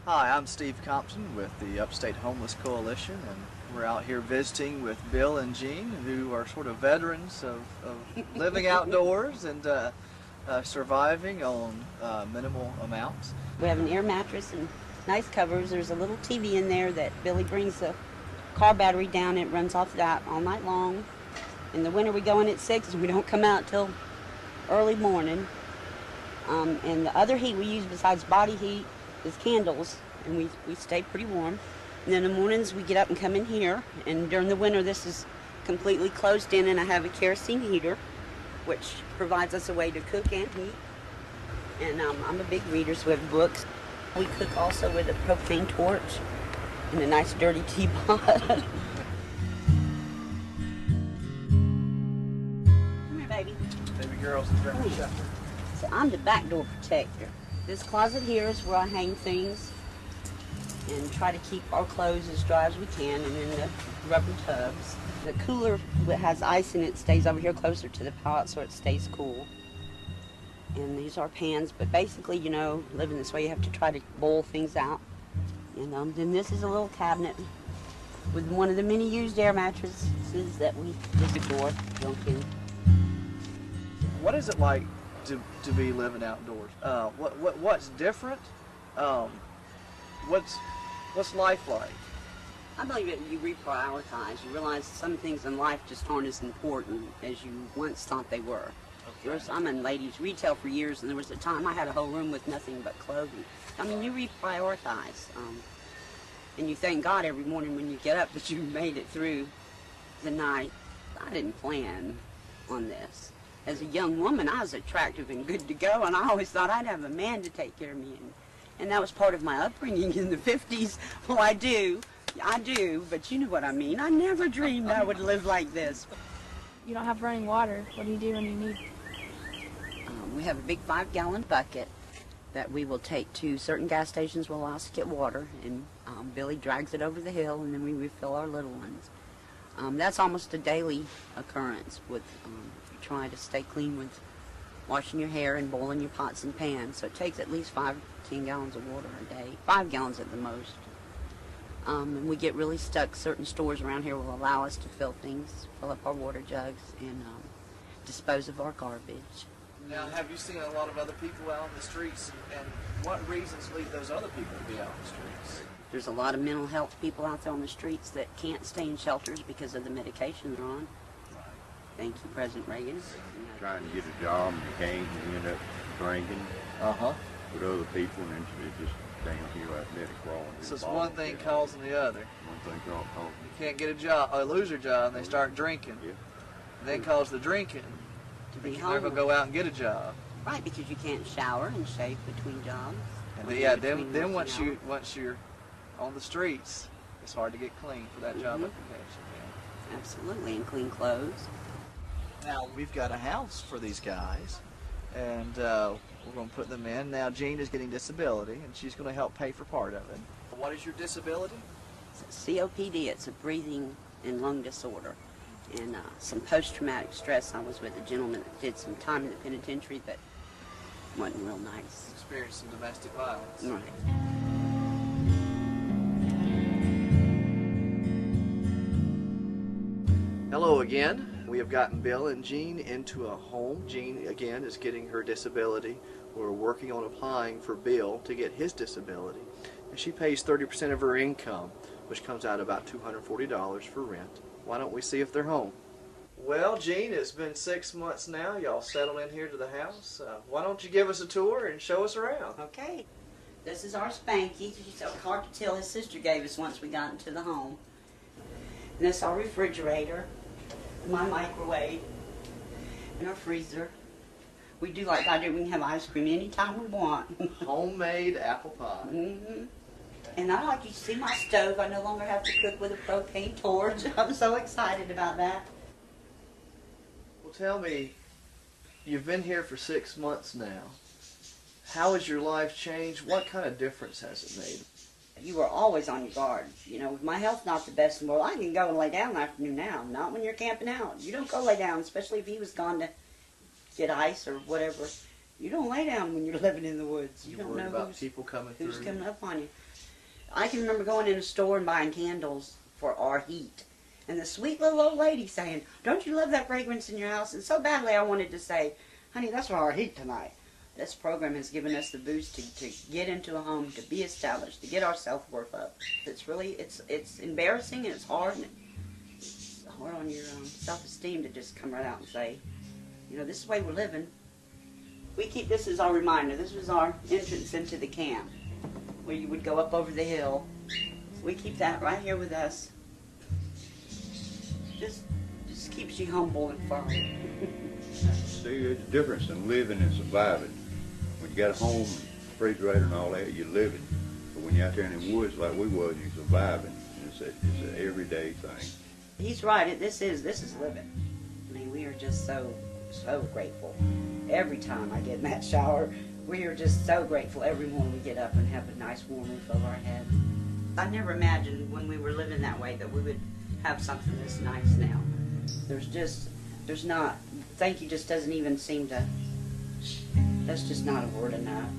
Hi, I'm Steve Compton with the Upstate Homeless Coalition, and we're out here visiting with Bill and Jean, who are sort of veterans of living outdoors and surviving on minimal amounts. We have an air mattress and nice covers. There's a little TV in there that Billy brings the car battery down. It runs off that all night long. In the winter we go in at 6 and we don't come out till early morning. And the other heat we use besides body heat is candles, and we stay pretty warm. And then in the mornings we get up and come in here, and during the winter this is completely closed in, and I have a kerosene heater which provides us a way to cook and heat. And I'm a big reader, so we have books. We cook also with a propane torch and a nice dirty teapot. Come here, baby. Baby girl's the German Shepherd. So I'm the back door protector. This closet here is where I hang things and try to keep our clothes as dry as we can, and in the rubber tubs. The cooler that has ice in it stays over here closer to the pallet so it stays cool. And these are pans, but basically, you know, living this way you have to try to boil things out. And then this is a little cabinet with one of the many used air mattresses that we just adore, junk in. What is it like to be living outdoors? What's different? What's life like? I believe that you reprioritize. You realize some things in life just aren't as important as you once thought they were. Okay. I'm in ladies retail for years, and there was a time I had a whole room with nothing but clothing. I mean, you reprioritize, and you thank God every morning when you get up that you made it through the night. I didn't plan on this. As a young woman, I was attractive and good to go, and I always thought I'd have a man to take care of me. And that was part of my upbringing in the 50s. Well, I do, but you know what I mean. I never dreamed I would live like this. You don't have running water. What do you do when you need? We have a big 5-gallon bucket that we will take to certain gas stations will allow us to get water, and Billy drags it over the hill, and then we refill our little ones. That's almost a daily occurrence with trying to stay clean with washing your hair and boiling your pots and pans. So it takes at least 5 to 10 gallons of water a day, 5 gallons at the most. And we get really stuck. Certain stores around here will allow us to fill up our water jugs, and dispose of our garbage. Now, have you seen a lot of other people out on the streets, and what reasons lead those other people to be out on the streets? There's a lot of mental health people out there on the streets that can't stay in shelters because of the medication they're on. Thank you, President Reagan. Trying to get a job, you can't, you end up drinking with other people, and then it's just down here like that, crawling. So it's one thing causing the other. One thing causing. You can't get a job, or lose your job, and they start drinking. Yeah. And then cause the drinking. To be They're going to go out and get a job. Right, because you can't shower and shave between jobs. And then once you're on the streets, it's hard to get clean for that job application. Yeah. Absolutely, and clean clothes. Now, we've got a house for these guys, and we're going to put them in. Now, Jean is getting disability, and she's going to help pay for part of it. What is your disability? It's COPD. It's a breathing and lung disorder, and some post-traumatic stress. I was with a gentleman that did some time in the penitentiary that wasn't real nice. Experienced some domestic violence. Right. Hello again. We have gotten Bill and Jean into a home. Jean, again, is getting her disability. We're working on applying for Bill to get his disability. And she pays 30% of her income, which comes out about $240 for rent. Why don't we see if they're home? Well, Jean, it's been 6 months now. Y'all settled in here to the house. Why don't you give us a tour and show us around? Okay. This is our Spanky. She's hard to tell. His sister gave us once we got into the home. And this is our refrigerator, my microwave, and our freezer. We do like I do. We can have ice cream anytime we want. Homemade apple pie. Mm-hmm. And I like you to see my stove. I no longer have to cook with a propane torch. I'm so excited about that. Well, tell me, you've been here for 6 months now. How has your life changed? What kind of difference has it made? You are always on your guard. You know, with my health not the best in the world, I can go and lay down in the afternoon now. Not when you're camping out. You don't go lay down, especially if he was gone to get ice or whatever. You don't lay down when you're living in the woods. You don't know about people coming who's through. coming up on you. I can remember going in a store and buying candles for our heat. And the sweet little old lady saying, "Don't you love that fragrance in your house?" And so badly I wanted to say, "Honey, that's for our heat tonight." This program has given us the boost to get into a home, to be established, to get our self-worth up. It's really, it's embarrassing and it's hard. And it's hard on your self-esteem to just come right out and say, you know, this is the way we're living. We keep this as our reminder. This was our entrance into the camp, where you would go up over the hill. We keep that right here with us. Just keeps you humble and firm. See, there's a difference in living and surviving. When you got a home, refrigerator and all that, you're living. But when you're out there in the woods like we was, you're surviving. It's an everyday thing. He's right. This is living. I mean, we are just so grateful. Every time I get in that shower, we are just so grateful every morning we get up and have a nice warm roof over our head. I never imagined when we were living that way that we would have something this nice now. There's not, thank you just doesn't even seem to, that's just not a word enough.